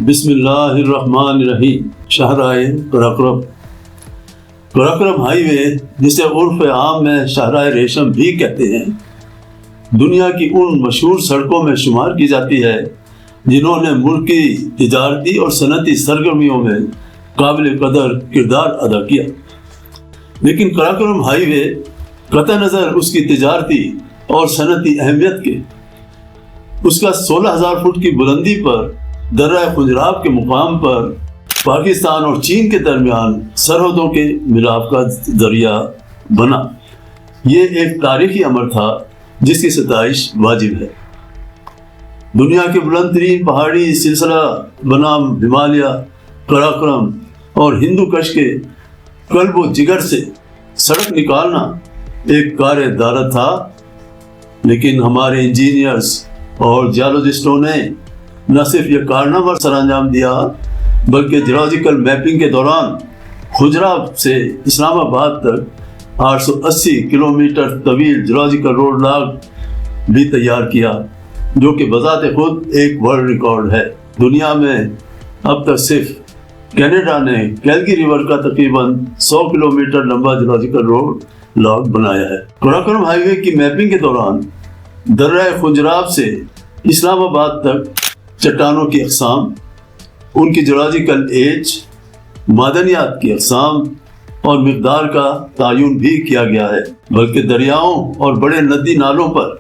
بسم اللہ الرحمن الرحیم۔ شاہراہ قراقرم۔ قراقرم ہائی وے، جسے عرف عام میں شاہراہ ریشم بھی کہتے ہیں، دنیا کی ان مشہور سڑکوں میں شمار کی جاتی ہے جنہوں نے ملک کی تجارتی اور صنعتی سرگرمیوں میں قابل قدر کردار ادا کیا۔ لیکن قراقرم ہائی وے قطع نظر اس کی تجارتی اور صنعتی اہمیت کے، اس کا 16,000 فٹ کی بلندی پر درہ خنجراب کے مقام پر پاکستان اور چین کے درمیان سرحدوں کے ملاپ کا ذریعہ بنا۔ یہ ایک تاریخی امر تھا جس کی ستائش واجب ہے۔ دنیا کے بلند ترین پہاڑی سلسلہ بنام ہمالیہ، قراقرم اور ہندو کش کے قلب و جگر سے سڑک نکالنا ایک کار دارت تھا، لیکن ہمارے انجینئرز اور جیولوجسٹوں نے نہ صرف یہ کارنامہ سر انجام دیا بلکہ جیولوجیکل میپنگ کے دوران خنجراب سے اسلام آباد تک 880 کلومیٹر طویل جیولوجیکل روڈ لاگ بھی تیار کیا، جو کہ بذات خود ایک ورلڈ ریکارڈ ہے۔ دنیا میں اب تک صرف کینیڈا نے کیلگری ریور کا تقریباً 100 کلومیٹر لمبا جیولوجیکل روڈ لاگ بنایا ہے۔ قراقرم ہائی وے کی میپنگ کے دوران درہ خنجراب سے اسلام آباد تک چٹانوں کی اقسام، ان کی جیولوجیکل ایج، معدنیات کی اقسام اور مقدار کا تعین بھی کیا گیا ہے، بلکہ دریاؤں اور بڑے ندی نالوں پر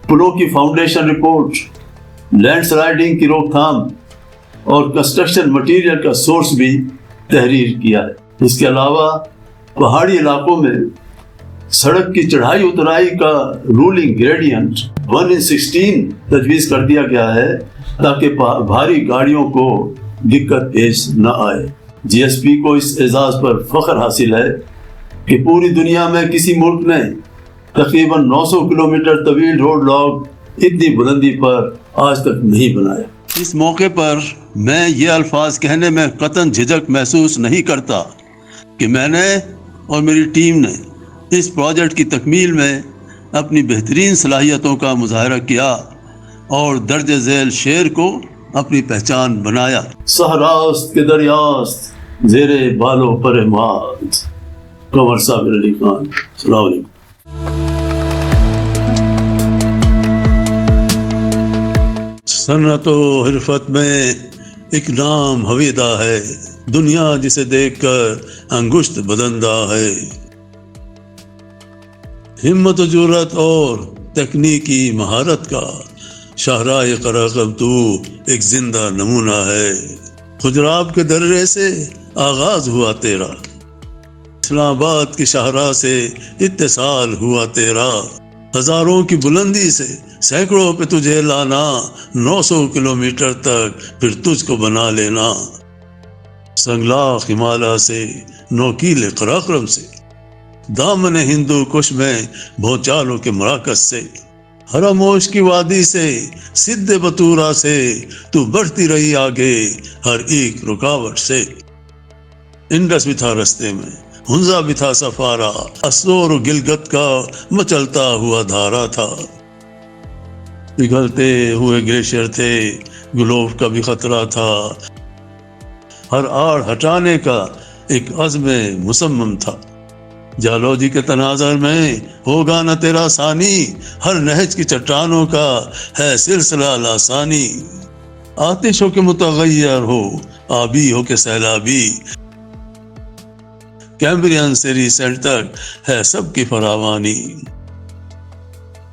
پلوں کی فاؤنڈیشن رپورٹ، لینڈ سلائڈنگ کی روک تھام اور کنسٹرکشن مٹیریل کا سورس بھی تحریر کیا ہے۔ اس کے علاوہ پہاڑی علاقوں میں سڑک کی چڑھائی اترائی کا رولنگ گریڈینٹ 1:16 تجویز کر دیا گیا ہے تاکہ بھاری گاڑیوں کو دقت پیش نہ آئے۔ جی ایس پی کو اس اعزاز پر فخر حاصل ہے کہ پوری دنیا میں کسی ملک نے تقریباً 900 کلومیٹر طویل روڈ لاگ اتنی بلندی پر آج تک نہیں بنایا۔ اس موقع پر میں یہ الفاظ کہنے میں قطعاً جھجک محسوس نہیں کرتا کہ میں نے اور میری ٹیم نے اس پروجیکٹ کی تکمیل میں اپنی بہترین صلاحیتوں کا مظاہرہ کیا اور درج ذیل شعر کو اپنی پہچان بنایا۔ صحراست کے دریاست زیر بالوں پر ماد، قمر صابر علی خان۔ السلام علیکم۔ صنعت و حرفت میں ایک نام ہویدا ہے، دنیا جسے دیکھ کر انگشت بدندہ ہے۔ ہمت و جرات اور تکنیکی مہارت کا شاہراہ قراقرم تو ایک زندہ نمونہ ہے۔ خنجراب کے درے سے آغاز ہوا تیرا، اسلام آباد کی شاہراہ سے اتصال ہوا تیرا، ہزاروں کی بلندی سے سینکڑوں پہ تجھے لانا، 900 کلومیٹر تک پھر تجھ کو بنا لینا، سنگلاخ ہمالیہ سے نوکیل قراقرم سے، دامن ہندو کش میں بھونچالوں کے مراکز سے، ہراموش کی وادی سے، سدھ بطورہ سے، تو بڑھتی رہی آگے ہر ایک رکاوٹ سے۔ انڈس بھی تھا رستے میں، ہنزا بھی تھا سفارا، اسور و گلگت کا مچلتا ہوا دھارا تھا، پگھلتے ہوئے گلیشیئر تھے، گلوب کا بھی خطرہ تھا، ہر آڑ ہٹانے کا ایک عزم مصمم تھا۔ جیولوجی کے تناظر میں ہوگا نہ تیرا ثانی، ہر نہج کی چٹانوں کا ہے سلسلہ لاسانی، آتش ہو کے متغیر ہو، آبی ہو کے سیلابی، کیمبرین سے ریسنٹ تک ہے سب کی فراوانی۔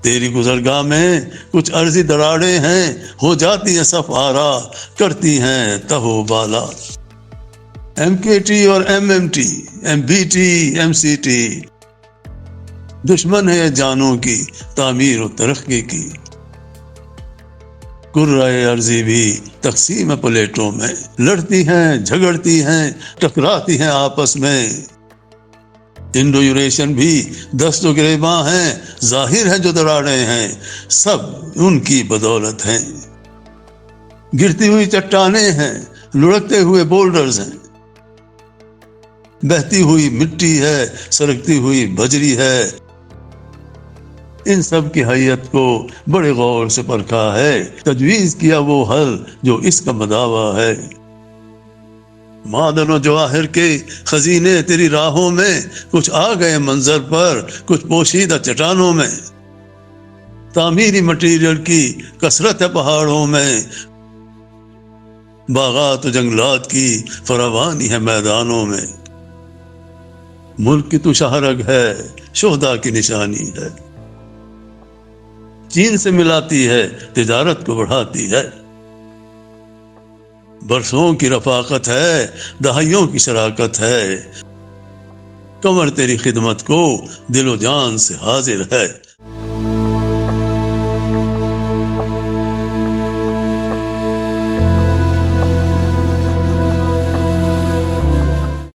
تیری گزرگاہ میں کچھ عرضی دراڑیں ہیں، ہو جاتی ہیں صف آرا، کرتی ہیں تہو بالا۔ ایم کے ٹی اور M M T, M B T, M C T, دشمن ہے جانوں کی تعمیر و ترقی کی۔ کرۂ ارضی بھی تقسیم پلیٹوں میں، لڑتی ہیں، جھگڑتی ہیں، ٹکراتی ہیں آپس میں۔ انڈو یوریشین بھی دست و گریباں ہیں، ظاہر ہیں جو دراڑیں ہیں، سب ان کی بدولت ہیں۔ گرتی ہوئی چٹانیں ہیں، لڑکتے ہوئے بولڈرز ہیں، بہتی ہوئی مٹی ہے، سرکتی ہوئی بجری ہے، ان سب کی حیت کو بڑے غور سے پرکھا ہے، تجویز کیا وہ حل جو اس کا مداوا ہے۔ معدن و جواہر کے خزینے تیری راہوں میں، کچھ آ گئے منظر پر، کچھ پوشیدہ چٹانوں میں۔ تعمیری مٹیریل کی کثرت ہے پہاڑوں میں، باغات و جنگلات کی فراوانی ہے میدانوں میں۔ ملک کی تو شہرگ ہے، شہداء کی نشانی ہے، چین سے ملاتی ہے، تجارت کو بڑھاتی ہے۔ برسوں کی رفاقت ہے، دہائیوں کی شراکت ہے، کمر تیری خدمت کو دل و جان سے حاضر ہے۔